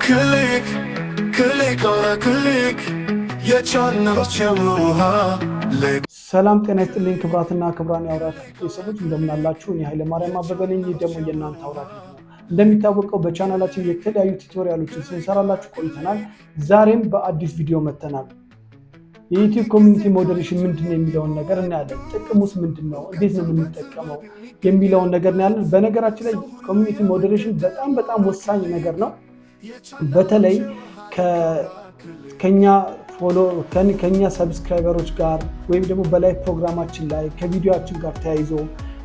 ክሊክ ክሊክ ኦን ክሊክ የቻናል ጀምሩሃ። ሰላም ጤና ይስጥልኝ ክብራትና ክብራን ያውራት ሰዎች እንደምን አላችሁ? እኔ ኃይለ ማርያም አበበ ነኝ። ደግሞ የእናንተ አውራት ነው። እንደሚታወቀው በቻናላችን የተለያዩ ቱቶሪያሎችን ስንሰራላችሁ ቆይተናል። ዛሬም በአዲስ ቪዲዮ መጥተናል። የዩቲዩብ ኮሚኒቲ ሞዴሬሽን ምንድነው የሚለውን ነገር እናያለን። ጥቅሙስ ምንድነው፣ እንዴት ነው የምንጠቀመው የሚለውን ነገር እናያለን። በነገራችን ላይ ኮሚኒቲ ሞዴሬሽን በጣም ወሳኝ ነገር ነው። በተለይ ከኛ ሰብስክራይበሮች ጋር ወይም ደግሞ በላይቭ ፕሮግራማችን ላይ ከቪዲዮአችን ጋር ተያይዞ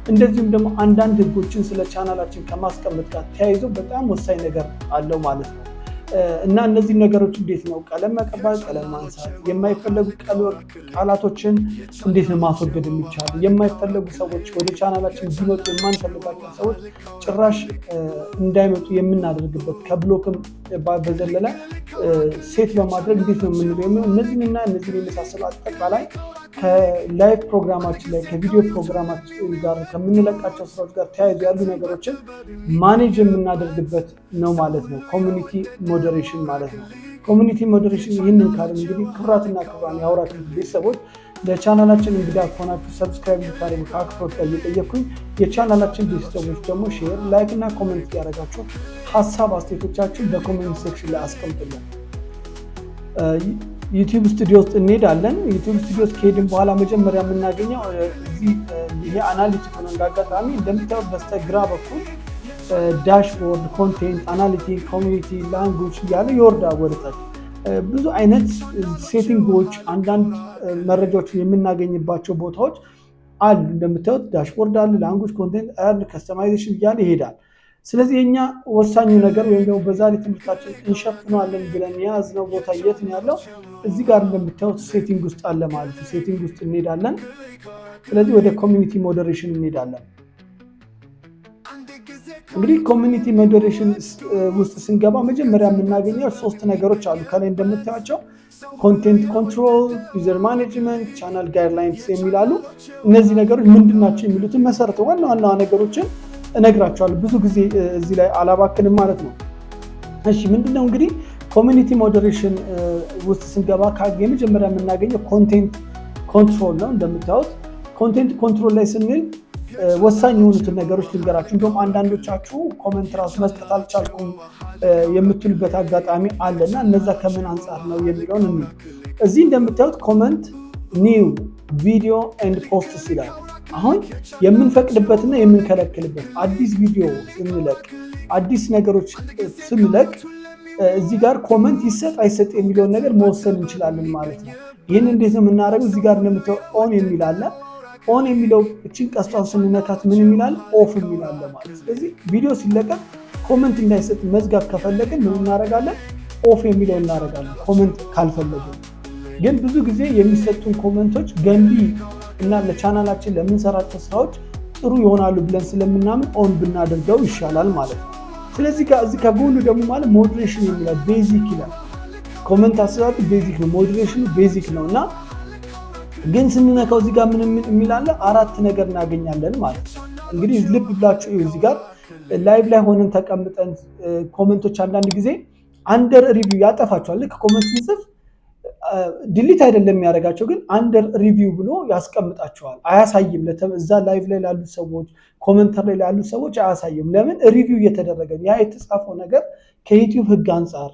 እንደዚሁም ደግሞ አንዳንድ ህጎችን ስለ ቻናላችን ከማስቀመጥ ጋር ተያይዞ በጣም ወሳኝ ነገር አለው ማለት ነው። እና እነዚህ ነገሮች እንዴት ነው ቀለም መቀባት፣ ቀለም ማንሳት፣ የማይፈለጉ ቃላቶችን እንዴት ነው ማስወገድ የሚቻል፣ የማይፈለጉ ሰዎች ወደ ቻናላችን ቢመጡ የማንፈልጋቸው ሰዎች ጭራሽ እንዳይመጡ የምናደርግበት ከብሎክም በዘለለ ሴት በማድረግ እንዴት ነው የምንለው እነዚህና እነዚህን የመሳሰሉ አጠቃላይ ከላይቭ ፕሮግራማችን ላይ ከቪዲዮ ፕሮግራማችን ጋር ከምንለቃቸው ስራዎች ጋር ተያይዞ ያሉ ነገሮችን ማኔጅ የምናደርግበት ነው ማለት ነው ኮሚኒቲ ሞዴሬሽን ማለት ነው። ኮሚኒቲ ሞዴሬሽን ይህንን ካለ እንግዲህ ክብራትና ክብራን የአውራት ቤተሰቦች ለቻናላችን እንግዳ ከሆናችሁ ሰብስክራይብ ልታደርጉ ከአክብሮት ጋር እየጠየቅኩኝ የቻናላችን ቤተሰቦች ደግሞ ሼር፣ ላይክ እና ኮሜንት ያደረጋችሁ ሀሳብ አስተያየቶቻችሁን በኮሜንት ሴክሽን ላይ አስቀምጡልን። ዩቲዩብ ስቱዲዮ ውስጥ እንሄዳለን። ዩቲዩብ ስቱዲዮ ውስጥ ከሄድን በኋላ መጀመሪያ የምናገኘው ይሄ አናሊቲክ ነው። እንዳጋጣሚ እንደምታዩት በስተግራ በኩል ዳሽቦርድ፣ ኮንቴንት፣ አናሊቲክ፣ ኮሚኒቲ፣ ላንጉጅ እያለ ይወርዳል ወደታች። ብዙ አይነት ሴቲንጎች፣ አንዳንድ መረጃዎችን የምናገኝባቸው ቦታዎች አሉ። እንደምታዩት ዳሽቦርድ አለ፣ ላንጉጅ፣ ኮንቴንት፣ ኤርን፣ ከስተማይዜሽን እያለ ይሄዳል። ስለዚህ የኛ ወሳኙ ነገር ወይም ደግሞ በዛሬ ትምህርታችን እንሸፍነዋለን ብለን የያዝነው ቦታ የት ነው ያለው? እዚህ ጋር እንደምታዩት ሴቲንግ ውስጥ አለ ማለት ነው። ሴቲንግ ውስጥ እንሄዳለን። ስለዚህ ወደ ኮሚኒቲ ሞዴሬሽን እንሄዳለን። እንግዲህ ኮሚኒቲ ሞዴሬሽን ውስጥ ስንገባ መጀመሪያ የምናገኘው ሶስት ነገሮች አሉ። ከላይ እንደምታዩቸው ኮንቴንት ኮንትሮል፣ ዩዘር ማኔጅመንት፣ ቻናል ጋይድላይንስ የሚላሉ። እነዚህ ነገሮች ምንድናቸው የሚሉትን መሰረተ ዋና ነገሮችን እነግራቸዋለሁ። ብዙ ጊዜ እዚህ ላይ አላባክንም ማለት ነው። እሺ ምንድነው እንግዲህ ኮሚኒቲ ሞዴሬሽን ውስጥ ስንገባ የመጀመሪያ የምናገኘው ኮንቴንት ኮንትሮል ነው። እንደምታዩት ኮንቴንት ኮንትሮል ላይ ስንል ወሳኝ የሆኑትን ነገሮች ልንገራችሁ። እንደውም አንዳንዶቻችሁ ኮመንት ራሱ መስጠት አልቻልኩም የምትሉበት አጋጣሚ አለና እነዛ ከምን አንጻር ነው የሚለውን እንይ። እዚህ እንደምታዩት ኮመንት፣ ኒው፣ ቪዲዮ ኤንድ ፖስትስ ይላል። አሁን የምንፈቅድበትና የምንከለክልበት አዲስ ቪዲዮ ስንለቅ፣ አዲስ ነገሮች ስንለቅ እዚህ ጋር ኮመንት ይሰጥ አይሰጥ የሚለውን ነገር መወሰን እንችላለን ማለት ነው። ይህን እንዴት ነው የምናደርገው? እዚህ ጋር እንደምታየው ኦን የሚል አለ። ኦን የሚለው እችን ቀስቷን ስንነካት ምን የሚላል? ኦፍ የሚላለ ማለት። ስለዚህ ቪዲዮ ሲለቀቅ ኮመንት እንዳይሰጥ መዝጋት ከፈለግን ምን እናደርጋለን? ኦፍ የሚለው እናደርጋለን። ኮመንት ካልፈለግን ግን ብዙ ጊዜ የሚሰጡን ኮመንቶች ገንቢ እና ለቻናላችን ለምንሰራቸው ስራዎች ጥሩ ይሆናሉ ብለን ስለምናምን ኦን ብናደርገው ይሻላል ማለት ነው። ስለዚህ እዚህ ከጎኑ ደግሞ ማለት ሞዴሬሽን የሚላል ቤዚክ ይላል። ኮመንት አሰጣጡ ቤዚክ ነው፣ ሞዴሬሽኑ ቤዚክ ነው። እና ግን ስንነካው እዚህ ጋር ምን የሚላለ? አራት ነገር እናገኛለን ማለት ነው። እንግዲህ ልብ ብላችሁ እዚህ ጋር ላይቭ ላይ ሆነን ተቀምጠን ኮመንቶች አንዳንድ ጊዜ አንደር ሪቪው ያጠፋቸዋል። ልክ ኮመንት ስንጽፍ ዲሊት አይደለም የሚያደርጋቸው፣ ግን አንደር ሪቪው ብሎ ያስቀምጣቸዋል። አያሳይም። እዛ ላይቭ ላይ ላሉ ሰዎች፣ ኮመንተር ላይ ላሉ ሰዎች አያሳይም። ለምን? ሪቪው እየተደረገ ያ የተጻፈው ነገር ከዩቲዩብ ህግ አንጻር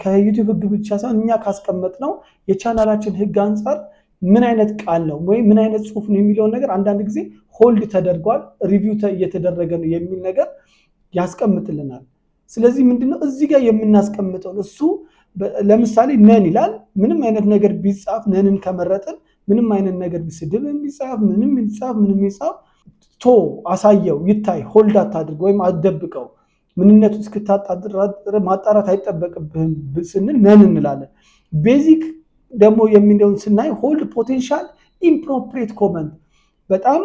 ከዩቲዩብ ህግ ብቻ ሳይሆን እኛ ካስቀመጥነው የቻናላችን ህግ አንጻር ምን አይነት ቃል ነው ወይ ምን አይነት ጽሁፍ ነው የሚለውን ነገር አንዳንድ ጊዜ ሆልድ ተደርጓል፣ ሪቪው እየተደረገ ነው የሚል ነገር ያስቀምጥልናል። ስለዚህ ምንድነው እዚህ ጋር የምናስቀምጠው? እሱ ለምሳሌ ነን ይላል። ምንም አይነት ነገር ቢጻፍ ነንን ከመረጥን ምንም አይነት ነገር ቢስድብ ቢጻፍ ምንም ይጻፍ ቶ አሳየው፣ ይታይ፣ ሆልድ አታድርግ ወይም አትደብቀው፣ ምንነቱ እስክታጣራ ማጣራት አይጠበቅብህም ስንል ነን እንላለን። ቤዚክ ደግሞ የሚለውን ስናይ ሆልድ ፖቴንሻል ኢምፕሮፕሬት ኮመንት፣ በጣም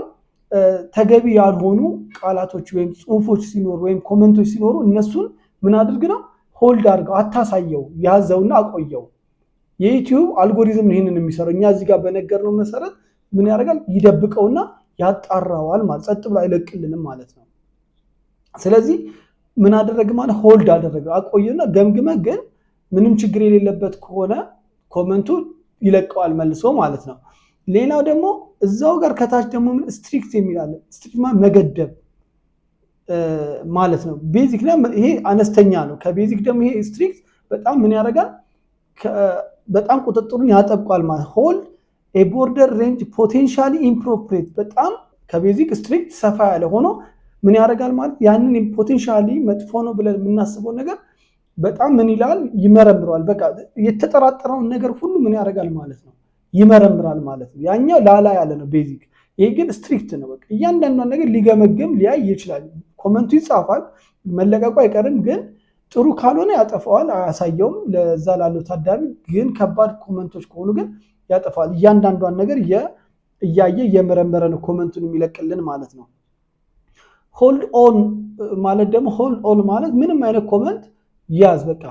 ተገቢ ያልሆኑ ቃላቶች ወይም ጽሁፎች ሲኖሩ ወይም ኮመንቶች ሲኖሩ እነሱን ምን አድርግ ነው ሆልድ አድርገው፣ አታሳየው፣ ያዘውና አቆየው። የዩቲዩብ አልጎሪዝም ነው ይህንን የሚሰራው። እኛ እዚህ ጋር በነገርነው መሰረት ምን ያደርጋል? ይደብቀውና ያጣራዋል ማለት፣ ጸጥ ብሎ አይለቅልንም ማለት ነው። ስለዚህ ምን አደረግ ማለት ሆልድ አደረገ አቆየና ገምግመ ግን ምንም ችግር የሌለበት ከሆነ ኮመንቱ ይለቀዋል መልሶ ማለት ነው። ሌላው ደግሞ እዛው ጋር ከታች ደግሞ ስትሪክት የሚላለ ስትሪክት መገደብ ማለት ነው። ቤዚክ ላይ ይሄ አነስተኛ ነው። ከቤዚክ ደግሞ ይሄ ስትሪክት በጣም ምን ያደርጋል? በጣም ቁጥጥሩን ያጠብቋል ማለት ሆልድ ኤ ቦርደር ሬንጅ ፖቴንሻሊ ኢምፕሮፕሪየት በጣም ከቤዚክ ስትሪክት ሰፋ ያለ ሆኖ ምን ያደርጋል ማለት ያንን ፖቴንሻሊ መጥፎ ነው ብለን የምናስበው ነገር በጣም ምን ይላል? ይመረምረዋል። በቃ የተጠራጠረውን ነገር ሁሉ ምን ያደርጋል ማለት ነው? ይመረምራል ማለት ነው። ያኛው ላላ ያለ ነው ቤዚክ። ይሄ ግን ስትሪክት ነው። በቃ እያንዳንዷን ነገር ሊገመግም ሊያይ ይችላል። ኮመንቱ ይጻፋል፣ መለቀቁ አይቀርም። ግን ጥሩ ካልሆነ ያጠፋዋል፣ አያሳየውም ለዛ ላለው ታዳሚ። ግን ከባድ ኮመንቶች ከሆኑ ግን ያጠፋዋል። እያንዳንዷን ነገር እያየ እየመረመረ ነው ኮመንቱን የሚለቅልን ማለት ነው። ሆልድ ኦን ማለት ደግሞ ሆልድ ኦን ማለት ምንም አይነት ኮመንት ያዝ። በቃ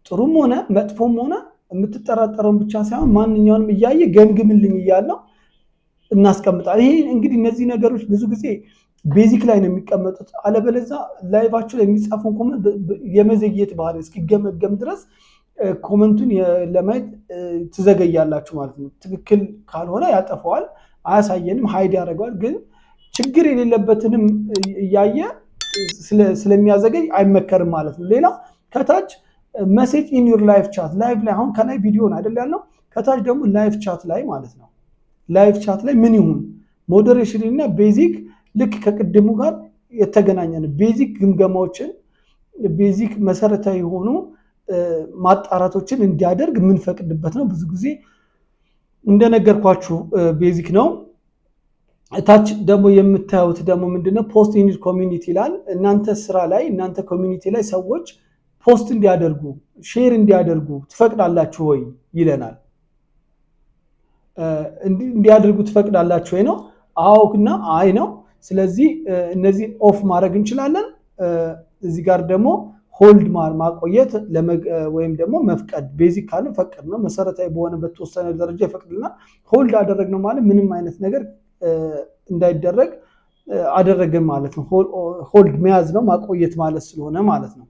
ጥሩም ሆነ መጥፎም ሆነ የምትጠራጠረውን ብቻ ሳይሆን ማንኛውንም እያየ ገምግምልኝ እያለው እናስቀምጣል። ይሄ እንግዲህ እነዚህ ነገሮች ብዙ ጊዜ ቤዚክ ላይ ነው የሚቀመጡት። አለበለዚያ ላይቫችሁ ላይ የሚጻፈውን ኮመንት የመዘግየት ባህሪ እስኪገመገም ድረስ ኮመንቱን ለማየት ትዘገያላችሁ ማለት ነው። ትክክል ካልሆነ ያጠፋዋል፣ አያሳየንም፣ ሃይድ ያደርገዋል። ግን ችግር የሌለበትንም እያየ ስለሚያዘገይ አይመከርም ማለት ነው። ሌላ ከታች መሴጅ ኢን ዩር ላይቭ ቻት ላይቭ ላይ አሁን ከላይ ቪዲዮን አይደል ያለው፣ ከታች ደግሞ ላይቭ ቻት ላይ ማለት ነው። ላይቭ ቻት ላይ ምን ይሁን ሞዴሬሽን እና ቤዚክ ልክ ከቅድሙ ጋር የተገናኘ ነው። ቤዚክ ግምገማዎችን ቤዚክ መሰረታዊ የሆኑ ማጣራቶችን እንዲያደርግ የምንፈቅድበት ነው። ብዙ ጊዜ እንደነገርኳችሁ ቤዚክ ነው። ታች ደግሞ የምታዩት ደግሞ ምንድነው ፖስት ኢን ኮሚኒቲ ይላል። እናንተ ስራ ላይ እናንተ ኮሚኒቲ ላይ ሰዎች ፖስት እንዲያደርጉ ሼር እንዲያደርጉ ትፈቅዳላችሁ ወይ ይለናል። እንዲያደርጉ ትፈቅዳላችሁ ወይ ነው? አዎ እና አይ ነው። ስለዚህ እነዚህ ኦፍ ማድረግ እንችላለን። እዚህ ጋር ደግሞ ሆልድ ማቆየት ወይም ደግሞ መፍቀድ ቤዚክ ካለ ፈቅድ ነው። መሰረታዊ በሆነ በተወሰነ ደረጃ ይፈቅድልናል። ሆልድ አደረግነው ማለት ምንም አይነት ነገር እንዳይደረግ አደረግን ማለት ነው። ሆልድ መያዝ ነው ማቆየት ማለት ስለሆነ ማለት ነው።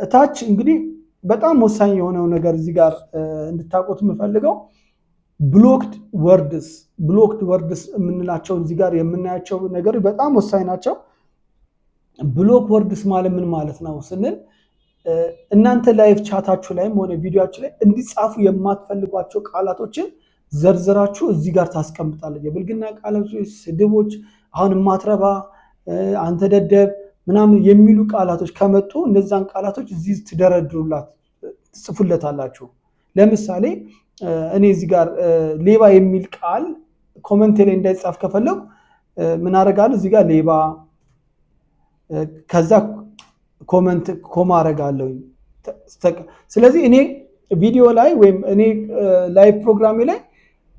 እታች እንግዲህ በጣም ወሳኝ የሆነው ነገር እዚህ ጋር እንድታውቁት የምፈልገው ብሎክድ ወርድስ የምንላቸው እዚህ ጋር የምናያቸው ነገሮች በጣም ወሳኝ ናቸው። ብሎክ ወርድስ ማለት ምን ማለት ነው ስንል እናንተ ላይቭ ቻታችሁ ላይም ሆነ ቪዲዮአችሁ ላይ እንዲጻፉ የማትፈልጓቸው ቃላቶችን ዘርዝራችሁ እዚህ ጋር ታስቀምጣለች። የብልግና ቃላቶች፣ ስድቦች፣ አሁን ማትረባ፣ አንተ ደደብ ምናምን የሚሉ ቃላቶች ከመጡ እነዛን ቃላቶች እዚህ ትጽፉለታላችሁ። ለምሳሌ እኔ እዚህ ጋር ሌባ የሚል ቃል ኮመንት ላይ እንዳይጻፍ ከፈለኩ ምን አደርጋለሁ? እዚህ ጋር ሌባ ከዛ ኮመንት ኮማ አደርጋለሁ። ስለዚህ እኔ ቪዲዮ ላይ ወይም እኔ ላይቭ ፕሮግራሜ ላይ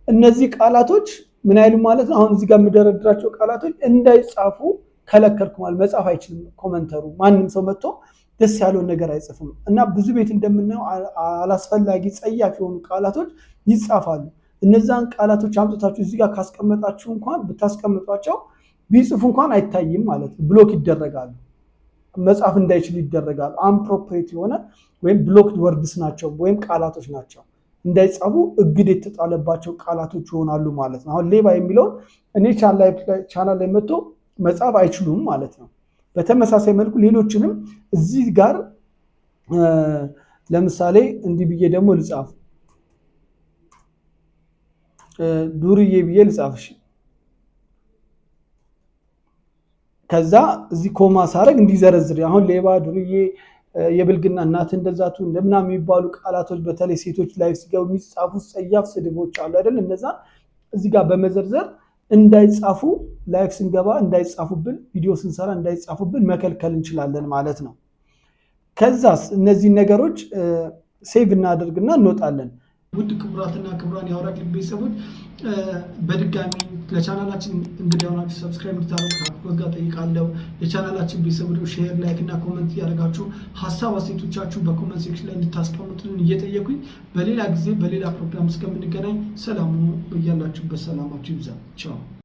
እነዚህ ቃላቶች ምን አይሉ ማለት ነው። አሁን እዚህ ጋር የምደረድራቸው ቃላቶች እንዳይጻፉ ከለከልኩ ማለት መጻፍ አይችልም ኮመንተሩ። ማንም ሰው መጥቶ ደስ ያለውን ነገር አይጽፍም እና ብዙ ቤት እንደምናየው አላስፈላጊ ጸያፍ የሆኑ ቃላቶች ይጻፋሉ። እነዛን ቃላቶች አምጥታችሁ እዚህ ጋር ካስቀመጣችሁ እንኳን ብታስቀምጧቸው ቢጽፉ እንኳን አይታይም ማለት ነው። ብሎክ ይደረጋሉ፣ መጻፍ እንዳይችል ይደረጋሉ። አንፕሮፕሬት የሆነ ወይም ብሎክድ ወርድስ ናቸው ወይም ቃላቶች ናቸው። እንዳይጻፉ እግድ የተጣለባቸው ቃላቶች ይሆናሉ ማለት ነው። አሁን ሌባ የሚለውን እኔ ቻናል ላይ መጥቶ መጻፍ አይችሉም ማለት ነው። በተመሳሳይ መልኩ ሌሎችንም እዚህ ጋር ለምሳሌ እንዲህ ብዬ ደግሞ ልጻፍ፣ ዱርዬ ብዬ ልጻፍ። እሺ ከዛ እዚህ ኮማ ሳረግ እንዲዘረዝር አሁን ሌባ፣ ዱርዬ፣ የብልግና እናት እንደዛቱ እንደምናም የሚባሉ ቃላቶች በተለይ ሴቶች ላይ ሲገቡ የሚጻፉ ጸያፍ ስድቦች አሉ አይደል? እነዛ እዚህ ጋር በመዘርዘር እንዳይጻፉ ላይቭ ስንገባ እንዳይጻፉብን፣ ቪዲዮ ስንሰራ እንዳይጻፉብን መከልከል እንችላለን ማለት ነው። ከዛስ እነዚህ ነገሮች ሴቭ እናደርግና እንወጣለን። ውድ ክቡራትና ክቡራን የአውራ ክሊፕ ቤተሰቦች በድጋሚ ለቻናላችን እንግዲህ አሁናችሁ ሰብስክራይብ እንድታደርጉ ከአክብሮት ጋር ጠይቃለሁ። የቻናላችን ቤተሰቦች ሼር፣ ላይክ እና ኮመንት ያደርጋችሁ ሀሳብ አስተያየቶቻችሁ በኮመንት ሴክሽን ላይ እንድታስቀምጡልን እየጠየኩኝ በሌላ ጊዜ በሌላ ፕሮግራም እስከምንገናኝ ሰላም ሁኑ። በያላችሁበት ሰላማችሁ ይብዛ። ቻው።